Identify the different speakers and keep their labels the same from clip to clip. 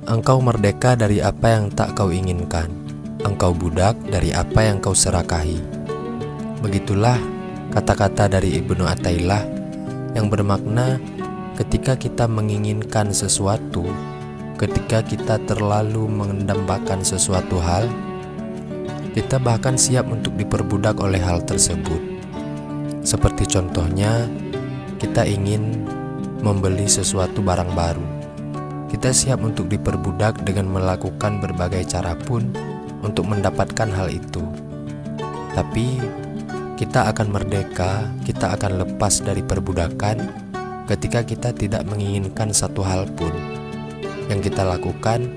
Speaker 1: Engkau merdeka dari apa yang tak kau inginkan. Engkau budak dari apa yang kau serakahi. Begitulah kata-kata dari Ibnu Athaillah yang bermakna ketika kita menginginkan sesuatu, ketika kita terlalu mendambakan sesuatu hal, kita bahkan siap untuk diperbudak oleh hal tersebut. Seperti contohnya, kita ingin membeli sesuatu barang baru. Kita siap untuk diperbudak dengan melakukan berbagai cara pun untuk mendapatkan hal itu. Tapi kita akan merdeka, kita akan lepas dari perbudakan ketika kita tidak menginginkan satu hal pun. Yang kita lakukan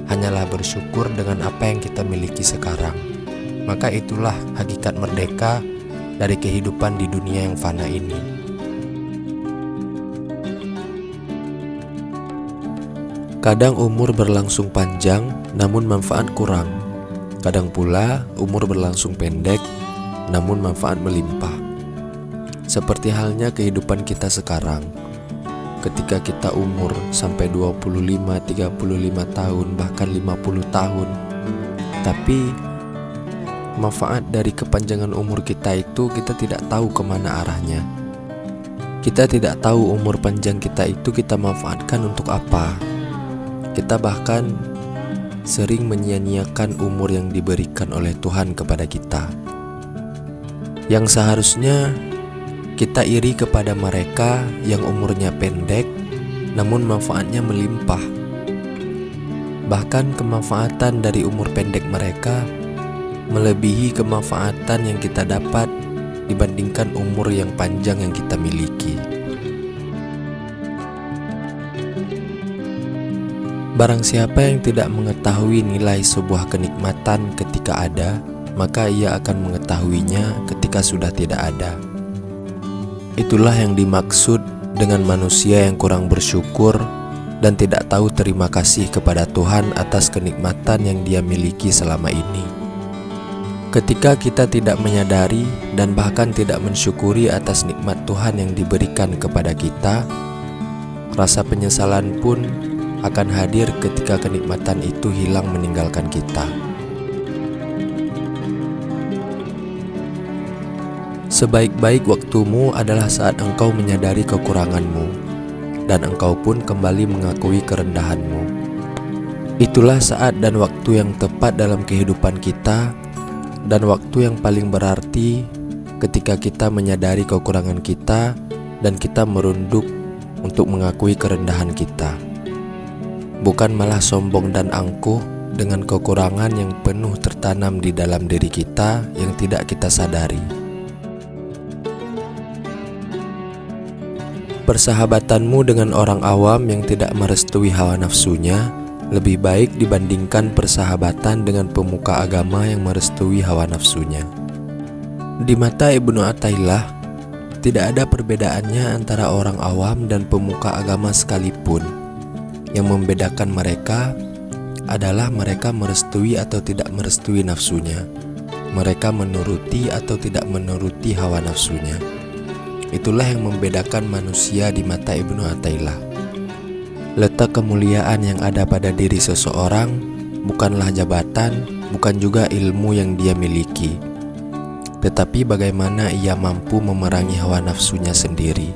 Speaker 1: hanyalah bersyukur dengan apa yang kita miliki sekarang. Maka itulah hakikat merdeka dari kehidupan di dunia yang fana ini. Kadang umur berlangsung panjang, namun manfaat kurang. Kadang pula umur berlangsung pendek, namun manfaat melimpah. Seperti halnya kehidupan kita sekarang. Ketika kita umur sampai 25, 35 tahun, bahkan 50 tahun. Tapi manfaat dari kepanjangan umur kita itu kita tidak tahu kemana arahnya. Kita tidak tahu umur panjang kita itu kita manfaatkan untuk apa. Kita bahkan sering menyia-nyiakan umur yang diberikan oleh Tuhan kepada kita. Yang seharusnya kita iri kepada mereka yang umurnya pendek namun manfaatnya melimpah. Bahkan kemanfaatan dari umur pendek mereka melebihi kemanfaatan yang kita dapat dibandingkan umur yang panjang yang kita miliki. Barang siapa yang tidak mengetahui nilai sebuah kenikmatan ketika ada, maka ia akan mengetahuinya ketika sudah tidak ada. Itulah yang dimaksud dengan manusia yang kurang bersyukur dan tidak tahu terima kasih kepada Tuhan atas kenikmatan yang dia miliki selama ini. Ketika kita tidak menyadari dan bahkan tidak mensyukuri atas nikmat Tuhan yang diberikan kepada kita, rasa penyesalan pun akan hadir ketika kenikmatan itu hilang meninggalkan kita. Sebaik-baik waktumu adalah saat engkau menyadari kekuranganmu dan engkau pun kembali mengakui kerendahanmu. Itulah saat dan waktu yang tepat dalam kehidupan kita dan waktu yang paling berarti ketika kita menyadari kekurangan kita dan kita merunduk untuk mengakui kerendahan kita. Bukan malah sombong dan angkuh dengan kekurangan yang penuh tertanam di dalam diri kita yang tidak kita sadari. Persahabatanmu dengan orang awam yang tidak merestui hawa nafsunya lebih baik dibandingkan persahabatan dengan pemuka agama yang merestui hawa nafsunya. Di mata Ibnu Athaillah, tidak ada perbedaannya antara orang awam dan pemuka agama sekalipun. Yang membedakan mereka adalah mereka merestui atau tidak merestui nafsunya. Mereka menuruti atau tidak menuruti hawa nafsunya. Itulah yang membedakan manusia di mata Ibnu Athaillah. Letak kemuliaan yang ada pada diri seseorang bukanlah jabatan, bukan juga ilmu yang dia miliki, tetapi bagaimana ia mampu memerangi hawa nafsunya sendiri.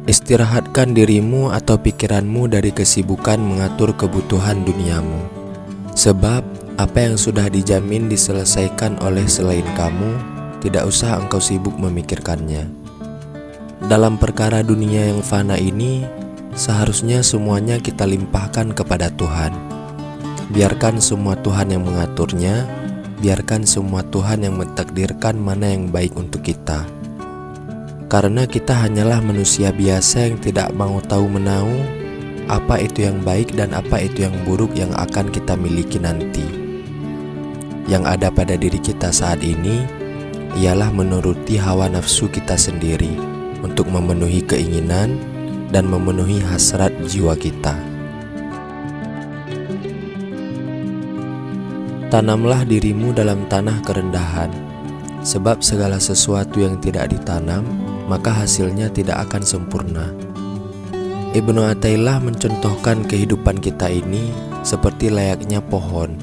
Speaker 1: Istirahatkan dirimu atau pikiranmu dari kesibukan mengatur kebutuhan duniamu. Sebab apa yang sudah dijamin diselesaikan oleh selain kamu, tidak usah engkau sibuk memikirkannya. Dalam perkara dunia yang fana ini, seharusnya semuanya kita limpahkan kepada Tuhan. Biarkan semua Tuhan yang mengaturnya, biarkan semua Tuhan yang mentakdirkan mana yang baik untuk kita. Karena kita hanyalah manusia biasa yang tidak mau tahu menau apa itu yang baik dan apa itu yang buruk yang akan kita miliki nanti. Yang ada pada diri kita saat ini ialah menuruti hawa nafsu kita sendiri untuk memenuhi keinginan dan memenuhi hasrat jiwa kita. Tanamlah dirimu dalam tanah kerendahan, sebab segala sesuatu yang tidak ditanam, maka hasilnya tidak akan sempurna. Ibnu Athaillah mencontohkan kehidupan kita ini seperti layaknya pohon.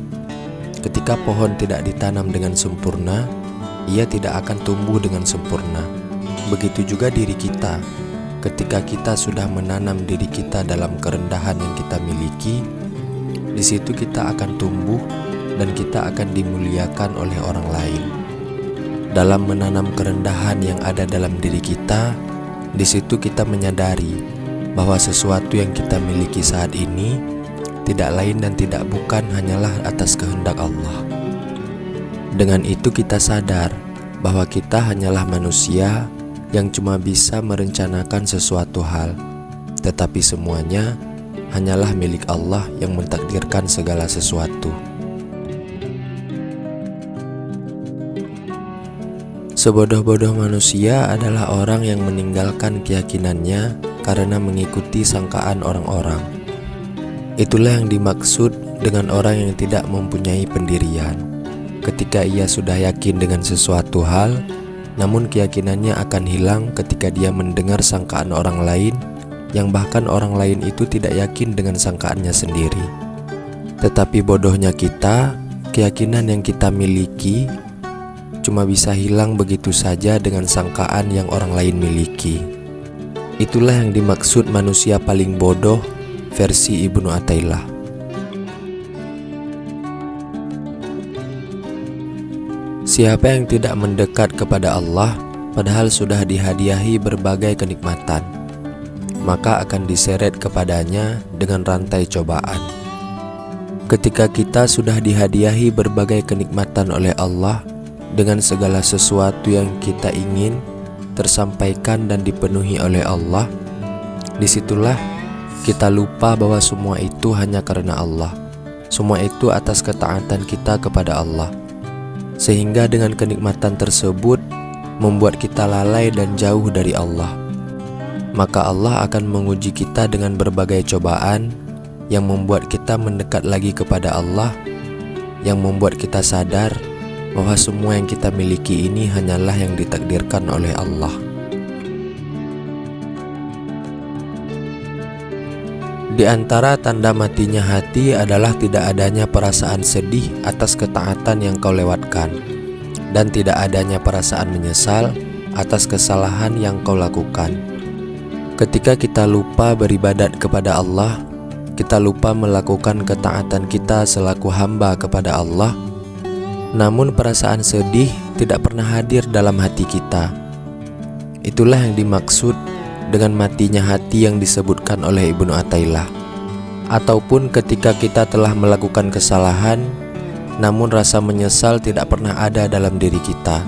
Speaker 1: Ketika pohon tidak ditanam dengan sempurna, ia tidak akan tumbuh dengan sempurna. Begitu juga diri kita. Ketika kita sudah menanam diri kita dalam kerendahan yang kita miliki, di situ kita akan tumbuh dan kita akan dimuliakan oleh orang lain. Dalam menanam kerendahan yang ada dalam diri kita, di situ kita menyadari bahwa sesuatu yang kita miliki saat ini tidak lain dan tidak bukan hanyalah atas kehendak Allah. Dengan itu kita sadar bahwa kita hanyalah manusia yang cuma bisa merencanakan sesuatu hal, tetapi semuanya hanyalah milik Allah yang mentakdirkan segala sesuatu. Sebodoh-bodoh manusia adalah orang yang meninggalkan keyakinannya karena mengikuti sangkaan orang-orang. Itulah yang dimaksud dengan orang yang tidak mempunyai pendirian. Ketika ia sudah yakin dengan sesuatu hal, namun keyakinannya akan hilang ketika dia mendengar sangkaan orang lain, yang bahkan orang lain itu tidak yakin dengan sangkaannya sendiri. Tetapi bodohnya kita, keyakinan yang kita miliki cuma bisa hilang begitu saja dengan sangkaan yang orang lain miliki. Itulah yang dimaksud manusia paling bodoh versi Ibnu Athaillah. Siapa yang tidak mendekat kepada Allah padahal sudah dihadiahi berbagai kenikmatan, maka akan diseret kepadanya dengan rantai cobaan. Ketika kita sudah dihadiahi berbagai kenikmatan oleh Allah dengan segala sesuatu yang kita ingin tersampaikan dan dipenuhi oleh Allah, disitulah kita lupa bahwa semua itu hanya karena Allah. Semua itu atas ketaatan kita kepada Allah, sehingga dengan kenikmatan tersebut membuat kita lalai dan jauh dari Allah. Maka Allah akan menguji kita dengan berbagai cobaan yang membuat kita mendekat lagi kepada Allah, yang membuat kita sadar bahwa semua yang kita miliki ini hanyalah yang ditakdirkan oleh Allah. Di antara tanda matinya hati adalah tidak adanya perasaan sedih atas ketaatan yang kau lewatkan, dan tidak adanya perasaan menyesal atas kesalahan yang kau lakukan. Ketika kita lupa beribadat kepada Allah, kita lupa melakukan ketaatan kita selaku hamba kepada Allah, namun perasaan sedih tidak pernah hadir dalam hati kita. Itulah yang dimaksud dengan matinya hati yang disebutkan oleh Ibnu Athaillah. Ataupun ketika kita telah melakukan kesalahan, namun rasa menyesal tidak pernah ada dalam diri kita.